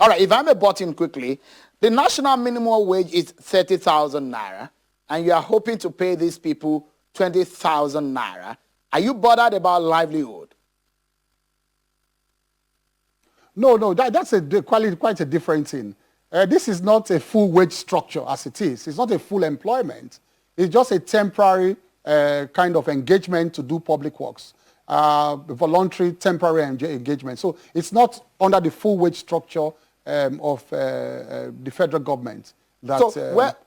All right, if I may butt in quickly, the national minimum wage is 30,000 naira, and you are hoping to pay these people 20,000 naira. Are you bothered about livelihood? No, that's quite a different thing. This is not a full wage structure as it is. It's not a full employment. It's just a temporary kind of engagement to do public works, voluntary temporary engagement. So it's not under the full wage structure of the federal government.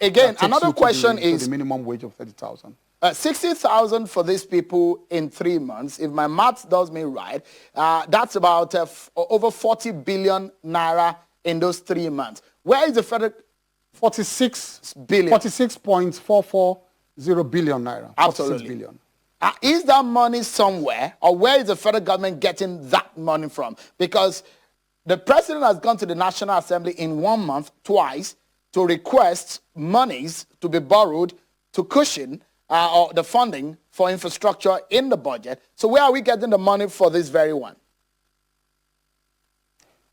Again, another question is the minimum wage of 30,000. 60,000 for these people in 3 months. If my math does me right, that's about over 40 billion naira in those 3 months. Where is the federal? 46 billion. 46.440 billion naira. Absolutely. 46 billion. Is that money somewhere, or where is the federal government getting that money from? Because the president has gone to the National Assembly in 1 month twice to request monies to be borrowed to cushion or the funding for infrastructure in the budget. So where are we getting the money for this very one?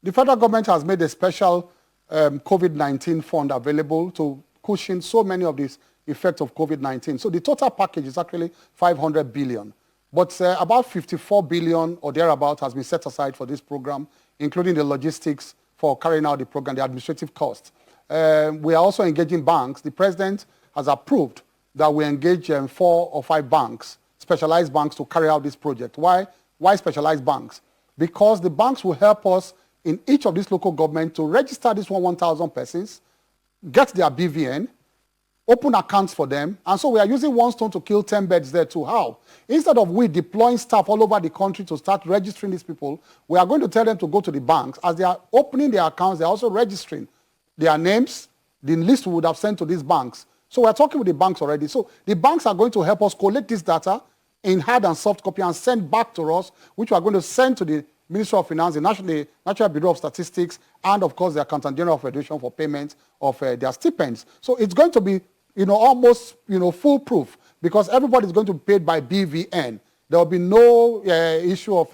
The federal government has made a special COVID-19 fund available to cushion so many of these effects of COVID-19. So the total package is actually 500 billion. But about 54 billion or thereabout has been set aside for this program, including the logistics for carrying out the program, the administrative costs. We are also engaging banks. The president has approved that we engage 4 or 5 banks, specialized banks, to carry out this project. Why specialized banks? Because the banks will help us in each of these local governments to register these 1,000 persons, get their BVN, open accounts for them. And so we are using one stone to kill 10 birds there too. How? Instead of we deploying staff all over the country to start registering these people, we are going to tell them to go to the banks. As they are opening their accounts, they are also registering their names, the list we would have sent to these banks. So we're talking with the banks already. So the banks are going to help us collect this data in hard and soft copy and send back to us, which we are going to send to the Ministry of Finance, the National Bureau of Statistics, and of course the Accountant General of Federation for payment of their stipends. So it's going to be, almost, foolproof, because everybody is going to be paid by BVN. There will be no issue of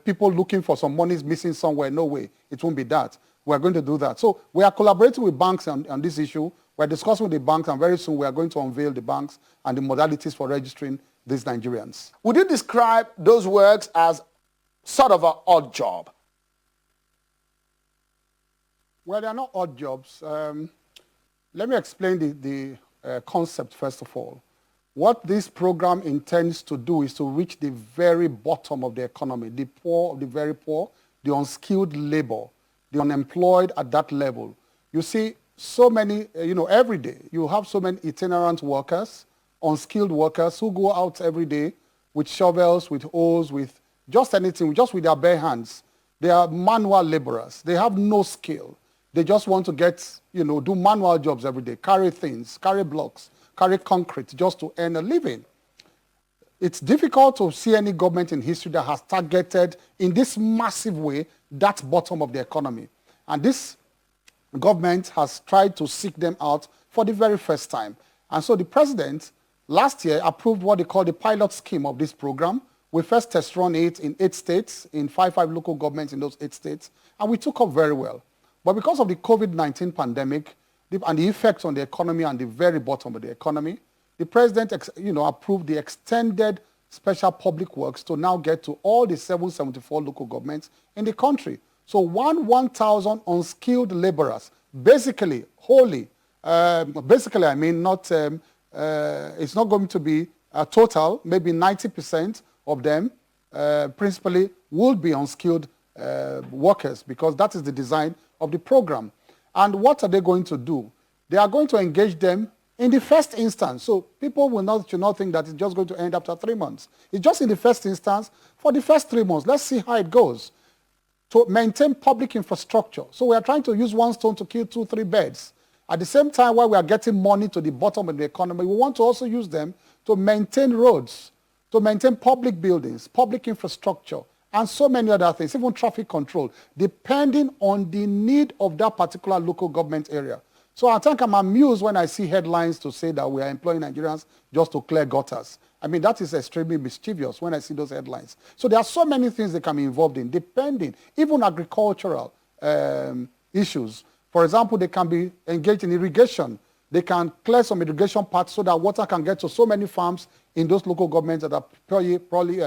people looking for some monies missing somewhere. No way. It won't be that. We're going to do that. So we are collaborating with banks on this issue. We're discussing with the banks, and very soon we are going to unveil the banks and the modalities for registering these Nigerians. Would you describe those works as sort of an odd job? Well, they are not odd jobs. Let me explain the concept first of all. What this program intends to do is to reach the very bottom of the economy, the poor, the very poor, the unskilled labor, the unemployed at that level. You see, so many, every day, you have so many itinerant workers, unskilled workers who go out every day with shovels, with hoes, with just anything, just with their bare hands. They are manual laborers. They have no skill. They just want to get, do manual jobs every day, carry things, carry blocks, carry concrete just to earn a living. It's difficult to see any government in history that has targeted in this massive way that bottom of the economy. And this government has tried to seek them out for the very first time. And so the president last year approved what they call the pilot scheme of this program. We first test run it in 8 states, in 5 local governments in those 8 states, and we took up very well. But because of the COVID-19 pandemic and the effects on the economy and the very bottom of the economy, the president approved the extended special public works to now get to all the 774 local governments in the country. So 1,000 unskilled laborers, basically, wholly, basically, I mean, not, it's not going to be a total, maybe 90% of them principally will be unskilled workers, because that is the design of the program. And what are they going to do? They are going to engage them in the first instance. So people should not think that it's just going to end after 3 months. It's just in the first instance for the first 3 months. Let's see how it goes. To maintain public infrastructure. So we are trying to use one stone to kill 2, 3 birds. At the same time, while we are getting money to the bottom of the economy, we want to also use them to maintain roads, to maintain public buildings, public infrastructure, and so many other things, even traffic control, depending on the need of that particular local government area. So I think I'm amused when I see headlines to say that we are employing Nigerians just to clear gutters. I mean, that is extremely mischievous when I see those headlines. So there are so many things they can be involved in, depending, even agricultural, issues. For example, they can be engaged in irrigation. They can clear some irrigation paths so that water can get to so many farms in those local governments that are purely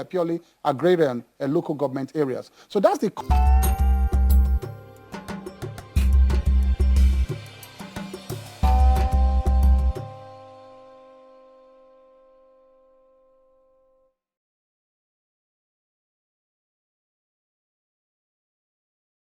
agrarian and local government areas. So that's the...